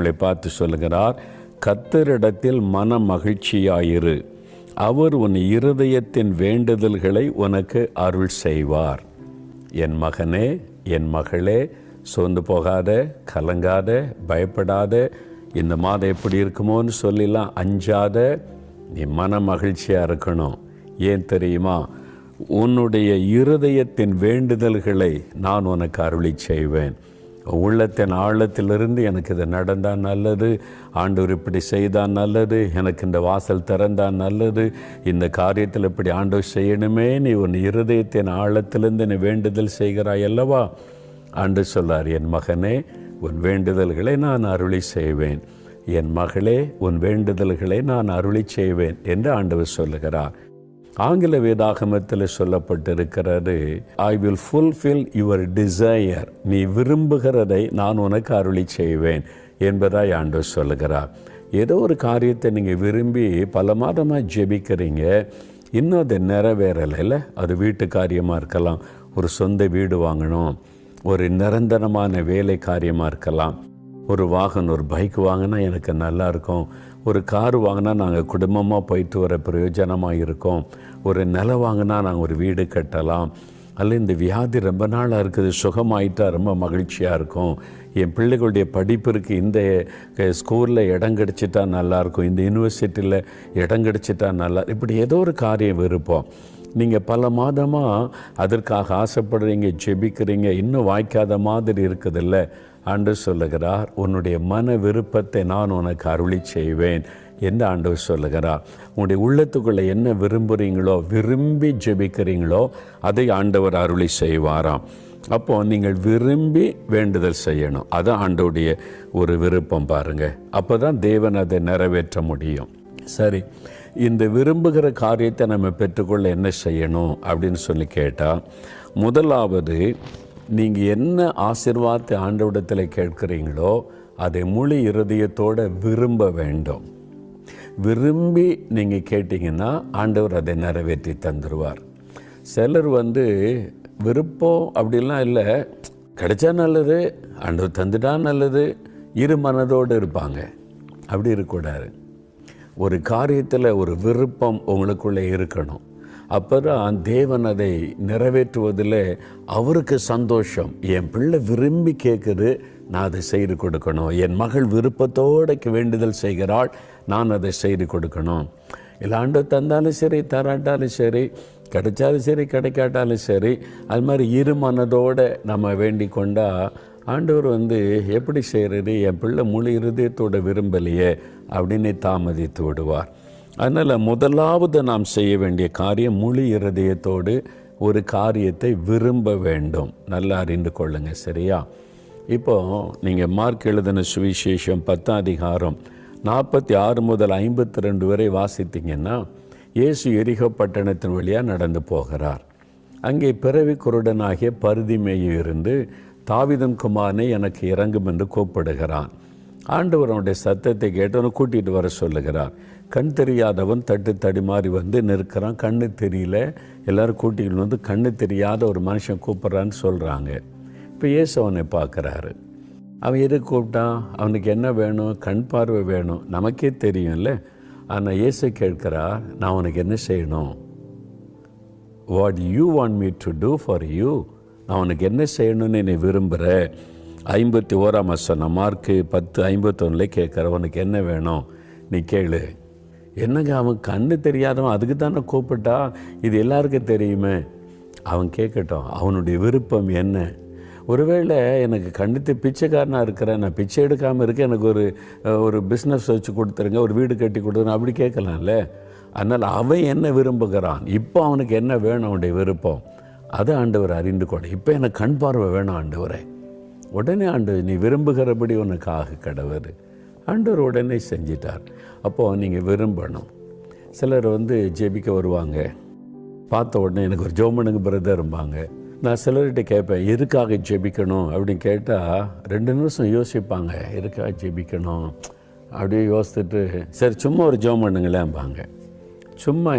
உங்களை பார்த்து சொல்லுகிறார், கர்த்தரிடத்தில் மன மகிழ்ச்சியாயிரு, அவர் உன் இருதயத்தின் வேண்டுதல்களை உனக்கு அருள் செய்வார். என் மகனே, என் மகளே, சோர்ந்து போகாத, கலங்காத, பயப்படாத, இந்த மாதம் எப்படி இருக்குமோன்னு சொல்லலாம் அஞ்சாத, நீ மன மகிழ்ச்சியாக இருக்கணும். ஏன் தெரியுமா? உன்னுடைய இருதயத்தின் வேண்டுதல்களை நான் உனக்கு அருளி செய்வேன். உள்ளத்தின் ஆழத்திலிருந்து எனக்கு இது நடந்தால் நல்லது, ஆண்டவர் இப்படி செய்தால் நல்லது, எனக்கு இந்த வாசல் திறந்தால் நல்லது, இந்த காரியத்தில் இப்படி ஆண்டவர் செய்யணுமே, நீ உன் இருதயத்தின் ஆழத்திலிருந்து நீ வேண்டுதல் செய்கிறாய் அல்லவா? ஆண்டவர் சொல்லார், என் மகனே, உன் வேண்டுதல்களை நான் அருளி செய்வேன், என் மகளே, உன் வேண்டுதல்களை நான் அருளி செய்வேன் என்று ஆண்டவர் சொல்லுகிறார். ஆங்கில வேதாகமத்தில் சொல்லப்பட்டிருக்கிறது, I will fulfil your desire, நீ விரும்புகிறதை நான் உனக்கு அருளி செய்வேன் என்பதாய் ஆண்டவர் சொல்லுகிறார். ஏதோ ஒரு காரியத்தை நீங்கள் விரும்பி பல மாதமாக ஜெபிக்கிறீங்க, இன்னும் அது நிறைவேறலை. அது வீட்டு காரியமாக இருக்கலாம், ஒரு சொந்த வீடு வாங்கணும், ஒரு நிரந்தரமான வேலை காரியமாக இருக்கலாம், ஒரு வாகனம், ஒரு பைக் வாங்கினா எனக்கு நல்லாயிருக்கும், ஒரு கார் வாங்கினா நாங்கள் குடும்பமாக போயிட்டு வர பிரயோஜனமாக இருக்கோம், ஒரு நிலம் வாங்கினா நாங்கள் ஒரு வீடு கட்டலாம், அல்ல இந்த வியாதி ரொம்ப நாளாக இருக்குது, சுகமாயிட்டால் ரொம்ப மகிழ்ச்சியாக இருக்கும், என் பிள்ளைகளுடைய படிப்பிற்கு இந்த ஸ்கூலில் இடம் கிடச்சிட்டா நல்லாயிருக்கும், இந்த யூனிவர்சிட்டியில் இடம் கிடச்சிட்டா நல்லா, இப்படி ஏதோ ஒரு காரியம் விருப்பம். நீங்கள் பல மாதமாக அதற்காக ஆசைப்படுறீங்க, ஜெபிக்கிறீங்க, இன்னும் வாய்க்காத மாதிரி இருக்குதில்ல. ஆண்டவர் சொல்லுகிறார், உன்னுடைய மன விருப்பத்தை நான் உனக்கு அருளி செய்வேன் என்று ஆண்டவர் சொல்லுகிறார். உன்னுடைய உள்ளத்துக்குள்ளே என்ன விரும்புகிறீங்களோ, விரும்பி ஜெபிக்கிறீங்களோ, அதை ஆண்டவர் அருளி செய்வாராம். அப்போது நீங்கள் விரும்பி வேண்டுதல் செய்யணும். அது ஆண்டவருடைய ஒரு விருப்பம் பாருங்கள். அப்போ தான் தேவன் அதை நிறைவேற்ற முடியும். சரி, இந்த விரும்புகிற காரியத்தை நம்ம பெற்றுக்கொள்ள என்ன செய்யணும் அப்படின்னு சொல்லி கேட்டால், முதலாவது நீங்கள் என்ன ஆசீர்வாதத்தை ஆண்டவரிடத்தில் கேட்குறீங்களோ அதை முழு இருதயத்தோடு விரும்ப வேண்டும். விரும்பி நீங்கள் கேட்டிங்கன்னா ஆண்டவர் அதை நிறைவேற்றி தந்துடுவார். சிலர் விருப்பம் அப்படிலாம் இல்லை, கிடைச்சா நல்லது, ஆண்டவர் தந்துட்டா நல்லது, இரு மனதோடு இருப்பாங்க. அப்படி இருக்கக்கூடாது. ஒரு காரியத்தில் ஒரு விருப்பம் உங்களுக்குள்ளே இருக்கணும். அப்போ தான் தேவன் அதை நிறைவேற்றுவதில் அவருக்கு சந்தோஷம். என் பிள்ளை விரும்பி கேட்குது, நான் அதை செய்து கொடுக்கணும். என் மகள் விருப்பத்தோடு வேண்டுதல் செய்கிறாள், நான் அதை செய்து கொடுக்கணும். இல்லை ஆண்டவர் தந்தாலும் சரி, தராட்டாலும் சரி, கிடைச்சாலும் சரி, கிடைக்காட்டாலும் சரி, அது மாதிரி இரு மனதோடு நம்ம வேண்டிக் கொண்டால் ஆண்டவர் எப்படி செய்கிறது, என் பிள்ளை முழு இருதயத்தோடு விரும்பலையே அப்படின்னு தாமதித்து விடுவார். அதனால் முதலாவது நாம் செய்ய வேண்டிய காரியம் முழு இருதயத்தோடு ஒரு காரியத்தை விரும்ப வேண்டும். நல்லா அறிந்து கொள்ளுங்க, சரியா? இப்போது நீங்கள் மார்க் எழுதின சுவிசேஷம் 10ஆம் அதிகாரம் 46 முதல் 52 வரை வாசித்தீங்கன்னா, இயேசு எரிகோ பட்டணத்தின் வழியாக நடந்து போகிறார். அங்கே பிறவி குருடனாகிய பரிதிமேயு இருந்து, தாவீதின் குமாரனே எனக்கு இறங்கும் என்று கூப்பிடுகிறான். ஆண்டவர் அவனுடைய சத்தத்தை கேட்டவனை கூட்டிகிட்டு வர சொல்லுகிறார். கண் தெரியாதவன் தட்டு தடிமாறி நிற்கிறான், கண்ணு தெரியல. எல்லோரும் கூட்டிகிட்டு கண்ணு தெரியாத ஒரு மனுஷன் கூப்பிட்றான்னு சொல்கிறாங்க. இப்போ இயேசு அவனை பார்க்குறாரு. அவன் எது கூப்பிட்டான்? அவனுக்கு என்ன வேணும்? கண் பார்வை வேணும். நமக்கே தெரியும்ல. ஆனால் இயேசு கேட்கிறா, நான் அவனுக்கு என்ன செய்யணும்? What you want me to do for you? நான் அவனுக்கு என்ன செய்யணும்னு நீ விரும்புகிற? 51ஆம் வசனம் மார்க்கு 10:51 கேட்குற, உனக்கு என்ன வேணும் நீ கேளு. என்னங்க, அவன் கண்ணு தெரியாதவன், அதுக்கு தானே கூப்பிட்டா, இது எல்லாருக்கும் தெரியுமே. அவன் கேட்கட்டும், அவனுடைய விருப்பம் என்ன? ஒருவேளை எனக்கு கண்டித்து பிச்சைக்காரனாக இருக்கிறேன், நான் பிச்சை எடுக்காமல் இருக்கேன், எனக்கு ஒரு பிஸ்னஸ் வச்சு கொடுத்துருங்க, ஒரு வீடு கட்டி கொடுத்துருங்க, அப்படி கேட்கலாம்ல. அதனால் அவன் என்ன விரும்புகிறான், இப்போ அவனுக்கு என்ன வேணும், அவனுடைய விருப்பம், அதை ஆண்டவர் அறிந்து கொள்ள. இப்போ எனக்கு கண் பார்வை வேணும் ஆண்டவரே. உடனே ஆண்டவர், நீ விரும்புகிறபடி உனக்கு ஆக கடவுள். ஆண்டவர் உடனே செஞ்சிட்டார். அப்போது நீங்கள் விரும்பணும். சிலர் ஜெபிக்க வருவாங்க, பார்த்த உடனே எனக்கு ஒரு ஜெபம் பிரதர்ம்பாங்க. நான் சிலர்கிட்ட கேட்பேன், எதுக்காக ஜெபிக்கணும் அப்படின்னு கேட்டால் 2 நிமிஷம் யோசிப்பாங்க. எதுக்காக ஜெபிக்கணும் அப்படியே யோசித்துட்டு, சரி சும்மா ஒரு ஜெபம் பண்ணுங்களேன்பாங்க. சும்மா